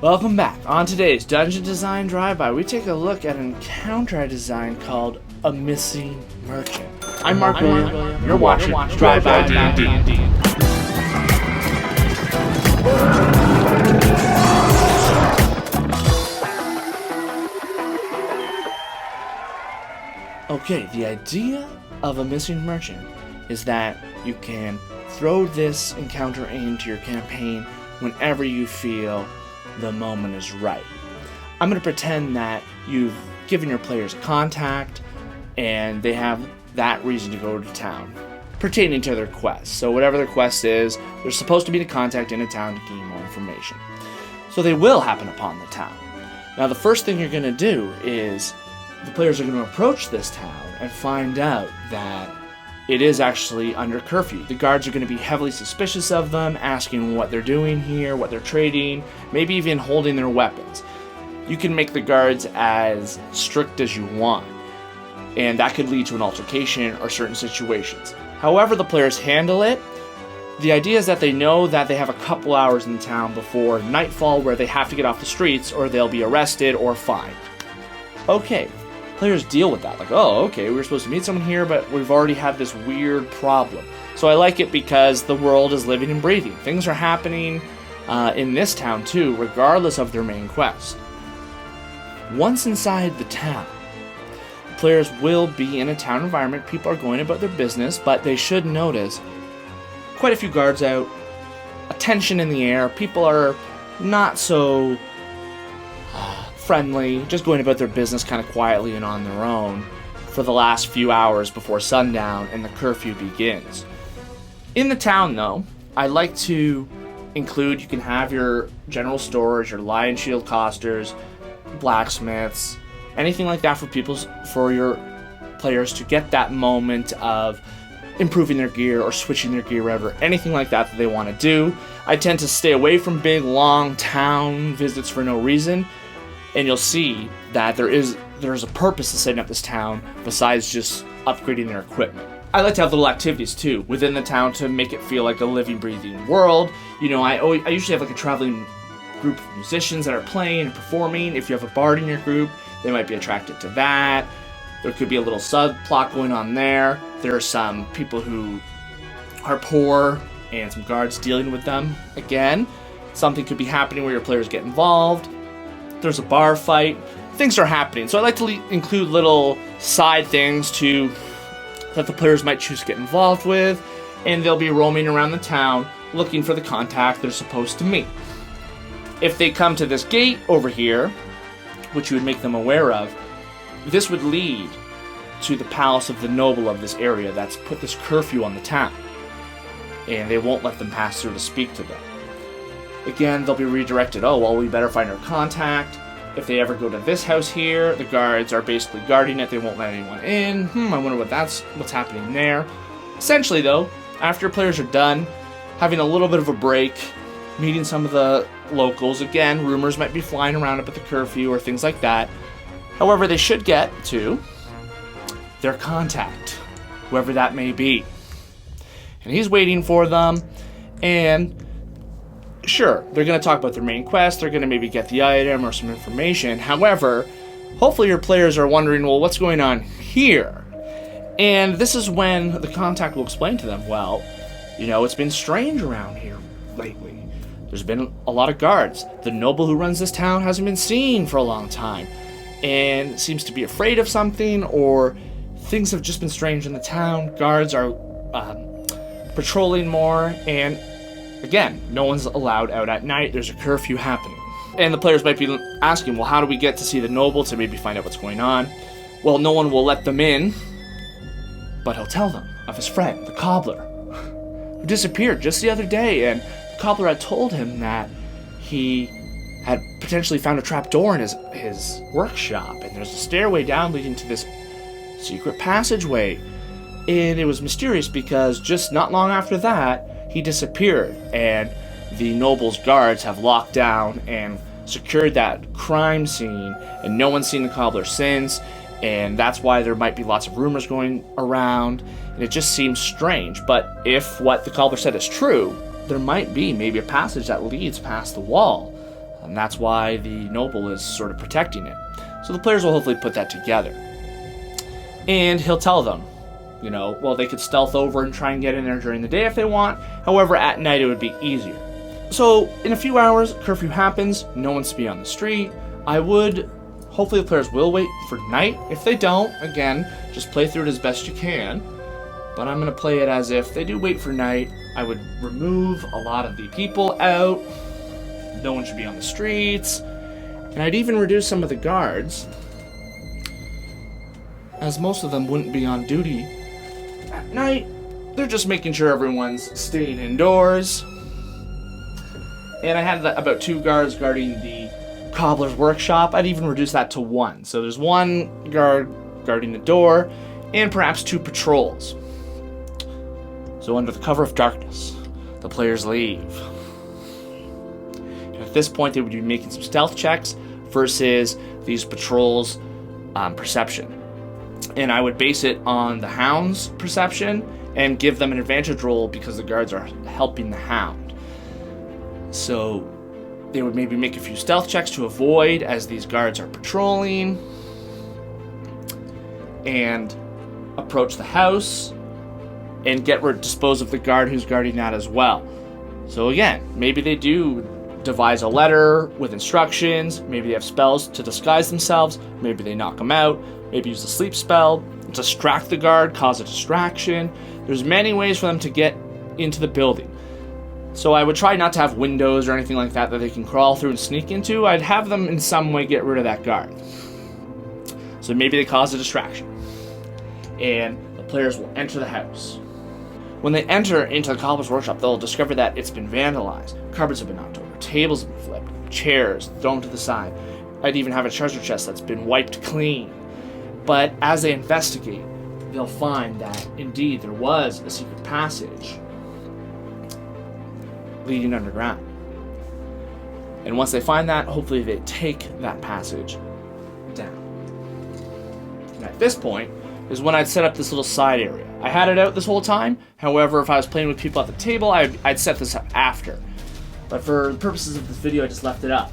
Welcome back. On today's Dungeon Design Drive-By, we take a look at an encounter I designed called A Missing Merchant. I'm Mark William. You're watching Drive-By DND. Okay, the idea of A Missing Merchant is that you can throw this encounter into your campaign whenever you feel the moment is right. I'm going to pretend that you've given your players contact and they have that reason to go to town pertaining to their quest. So whatever their quest is, they're supposed to be the contact in a town to gain more information. So they will happen upon the town. Now the first thing you're going to do is the players are going to approach this town and find out that it is actually under curfew. The guards are going to be heavily suspicious of them, asking what they're doing here, what they're trading, maybe even holding their weapons. You can make the guards as strict as you want, and that could lead to an altercation or certain situations. However the players handle it, the idea is that they know that they have a couple hours in the town before nightfall where they have to get off the streets or they'll be arrested or fined. Okay. Players deal with that, like, oh, okay, we were supposed to meet someone here, but we've already had this weird problem. So I like it because the world is living and breathing. Things are happening in this town too, regardless of their main quest. Once inside the town, players will be in a town environment. People are going about their business, but they should notice quite a few guards out, a tension in the air. People are not so friendly, just going about their business kind of quietly and on their own for the last few hours before sundown and the curfew begins. In the town, though, I like to include, you can have your general stores, your lion shield costers, blacksmiths, anything like that for your players to get that moment of improving their gear or switching their gear wherever, anything like that they want to do. I tend to stay away from big, long town visits for no reason. And you'll see that there's a purpose to setting up this town besides just upgrading their equipment. I like to have little activities too within the town to make it feel like a living, breathing world. You know, I usually have like a traveling group of musicians that are playing and performing. If you have a bard in your group, they might be attracted to that. There could be a little subplot going on there. There are some people who are poor and some guards dealing with them. Again, something could be happening where your players get involved. There's a bar fight. Things are happening. So I like to include little side things that the players might choose to get involved with, and they'll be roaming around the town looking for the contact they're supposed to meet. If they come to this gate over here, which you would make them aware of, this would lead to the palace of the noble of this area that's put this curfew on the town, and they won't let them pass through to speak to them. Again, they'll be redirected. Oh, well, we better find our contact. If they ever go to this house here, the guards are basically guarding it. They won't let anyone in. I wonder what's happening there. Essentially, though, after players are done, having a little bit of a break, meeting some of the locals. Again, rumors might be flying around up at the curfew or things like that. However, they should get to their contact, whoever that may be. And he's waiting for them, and sure, they're going to talk about their main quest, they're going to maybe get the item or some information. However, hopefully your players are wondering, well, what's going on here? And this is when the contact will explain to them, well, you know, it's been strange around here lately. There's been a lot of guards. The noble who runs this town hasn't been seen for a long time and seems to be afraid of something, or things have just been strange in the town. Guards are patrolling more, and again, no one's allowed out at night. There's a curfew happening. And the players might be asking, well, how do we get to see the noble to maybe find out what's going on? Well, no one will let them in, but he'll tell them of his friend, the cobbler, who disappeared just the other day. And the cobbler had told him that he had potentially found a trap door in his workshop, and there's a stairway down leading to this secret passageway. And it was mysterious because just not long after that, he disappeared, and the noble's guards have locked down and secured that crime scene, and no one's seen the cobbler since, and that's why there might be lots of rumors going around, and it just seems strange. But if what the cobbler said is true, there might be maybe a passage that leads past the wall And that's why the noble is sort of protecting it. So the players will hopefully put that together. And he'll tell them, well, they could stealth over and try and get in there during the day if they want. However, at night it would be easier. So in a few hours, curfew happens. No one's to be on the street. Hopefully the players will wait for night. If they don't, again, just play through it as best you can. But I'm going to play it as if they do wait for night. I would remove a lot of the people out. No one should be on the streets. And I'd even reduce some of the guards, as most of them wouldn't be on duty at night. They're just making sure everyone's staying indoors. And I had about 2 guards guarding the cobbler's workshop. I'd even reduce that to 1. So there's 1 guard guarding the door, and perhaps 2 patrols. So under the cover of darkness, the players leave. And at this point, they would be making some stealth checks versus these patrols' perception. And I would base it on the hound's perception and give them an advantage roll because the guards are helping the hound. So they would maybe make a few stealth checks to avoid as these guards are patrolling, and approach the house and dispose of the guard who's guarding that as well. So again, maybe they do devise a letter with instructions. Maybe they have spells to disguise themselves. Maybe they knock them out. Maybe use a sleep spell, distract the guard, cause a distraction. There's many ways for them to get into the building. So I would try not to have windows or anything like that they can crawl through and sneak into. I'd have them in some way get rid of that guard. So maybe they cause a distraction. And the players will enter the house. When they enter into the cobbler's workshop, they'll discover that it's been vandalized. Carpets have been knocked over, tables have been flipped, chairs thrown to the side. I'd even have a treasure chest that's been wiped clean. But as they investigate, they'll find that indeed there was a secret passage leading underground. And once they find that, hopefully they take that passage down. And at this point is when I'd set up this little side area. I had it out this whole time. However, if I was playing with people at the table, I'd set this up after. But for the purposes of this video, I just left it up.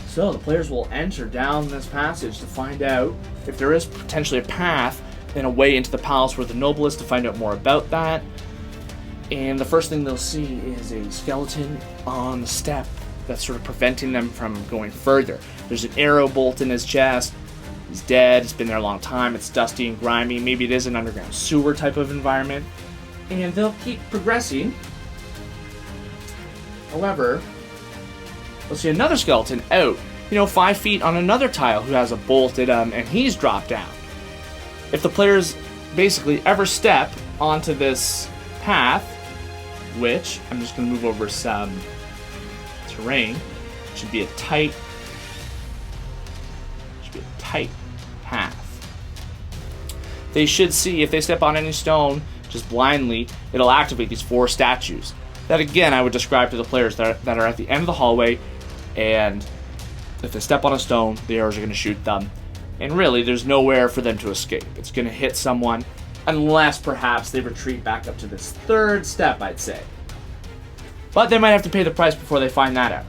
So the players will enter down this passage to find out if there is potentially a path and a way into the palace where the noble is, to find out more about that. And the first thing they'll see is a skeleton on the step that's sort of preventing them from going further. There's an arrow bolt in his chest. He's dead. It's been there a long time. It's dusty and grimy. Maybe it is an underground sewer type of environment. And they'll keep progressing. However, we'll see another skeleton out, 5 feet on another tile who has a bolt at him, and he's dropped down. If the players basically ever step onto this path, which I'm just going to move over some terrain, it should be a tight path. They should see if they step on any stone just blindly, it'll activate these 4 statues. That again I would describe to the players that are at the end of the hallway, and if they step on a stone, the arrows are going to shoot them. And really, there's nowhere for them to escape. It's going to hit someone, unless perhaps they retreat back up to this 3rd step, I'd say. But they might have to pay the price before they find that out.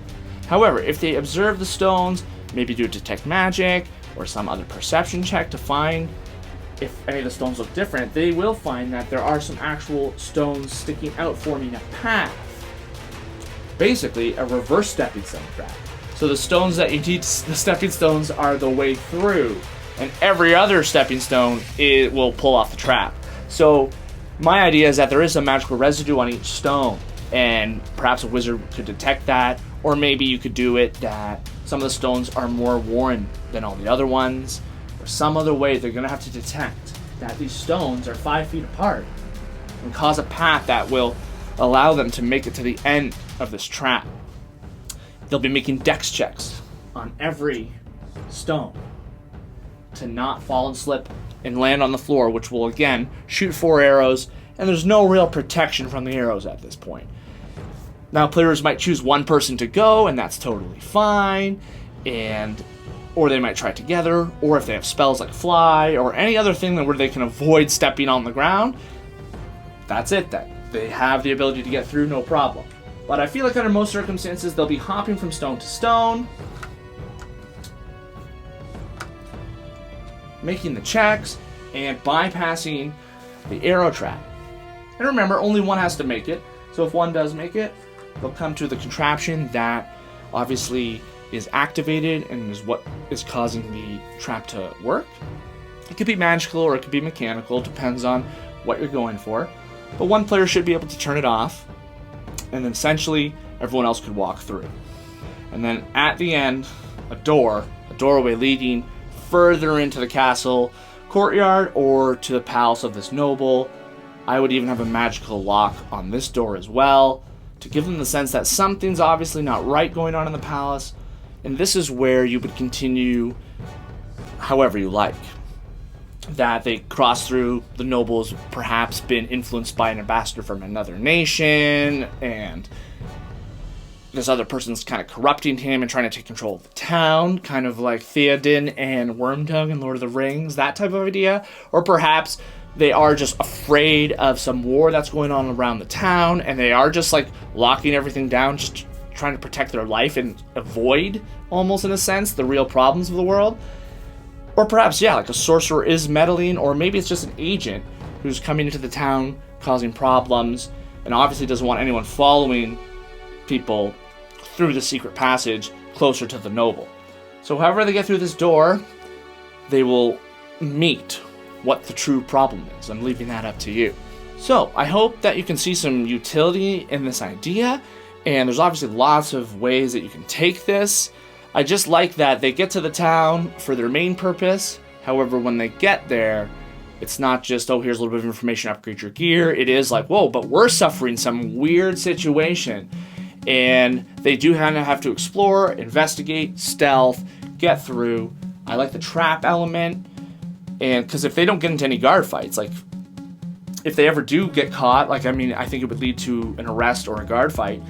However, if they observe the stones, maybe do detect magic, or some other perception check to find if any of the stones look different, they will find that there are some actual stones sticking out forming a path. Basically, a reverse stepping stone trap. So the stones that you teach, the stepping stones are the way through, and every other stepping stone it will pull off the trap. So my idea is that there is some magical residue on each stone, and perhaps a wizard could detect that, or maybe you could do it that some of the stones are more worn than all the other ones, or some other way they're going to have to detect that these stones are 5 feet apart and cause a path that will allow them to make it to the end of this trap. They'll be making dex checks on every stone to not fall and slip and land on the floor, which will again shoot 4 arrows, and there's no real protection from the arrows at this point. Now players might choose one person to go, and that's totally fine, or they might try together, or if they have spells like fly or any other thing where they can avoid stepping on the ground, that's it then. They have the ability to get through, no problem. But I feel like under most circumstances, they'll be hopping from stone to stone, making the checks, and bypassing the arrow trap. And remember, only one has to make it. So if one does make it, they'll come to the contraption that obviously is activated and is what is causing the trap to work. It could be magical or it could be mechanical, depends on what you're going for. But one player should be able to turn it off, and then essentially everyone else could walk through. And then at the end, a doorway leading further into the castle courtyard or to the palace of this noble. I would even have a magical lock on this door as well, to give them the sense that something's obviously not right going on in the palace, and this is where you would continue however you like. That they cross through, the noble's perhaps been influenced by an ambassador from another nation, and this other person's kind of corrupting him and trying to take control of the town, kind of like Theoden and Wormtongue in Lord of the Rings, that type of idea. Or perhaps they are just afraid of some war that's going on around the town, and they are just like locking everything down, just trying to protect their life and avoid, almost in a sense, the real problems of the world. Or perhaps, yeah, like a sorcerer is meddling, or maybe it's just an agent who's coming into the town, causing problems, and obviously doesn't want anyone following people through the secret passage closer to the noble. So however they get through this door, they will meet what the true problem is. I'm leaving that up to you. So I hope that you can see some utility in this idea, and there's obviously lots of ways that you can take this. I just like that they get to the town for their main purpose. However, when they get there, it's not just, oh, here's a little bit of information, upgrade your gear. It is like, whoa, but we're suffering some weird situation. And they do kind of have to explore, investigate, stealth, get through. I like the trap element. And because if they don't get into any guard fights, like if they ever do get caught, like, I mean, I think it would lead to an arrest or a guard fight.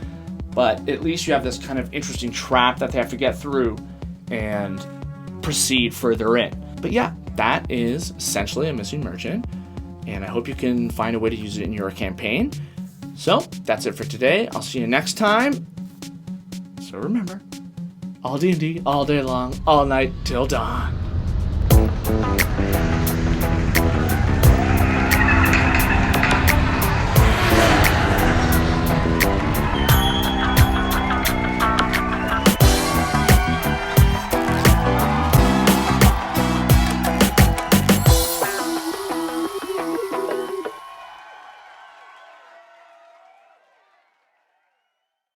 But at least you have this kind of interesting trap that they have to get through and proceed further in. But yeah, that is essentially a missing merchant, and I hope you can find a way to use it in your campaign. So that's it for today. I'll see you next time. So remember, all D&D, all day long, all night till dawn.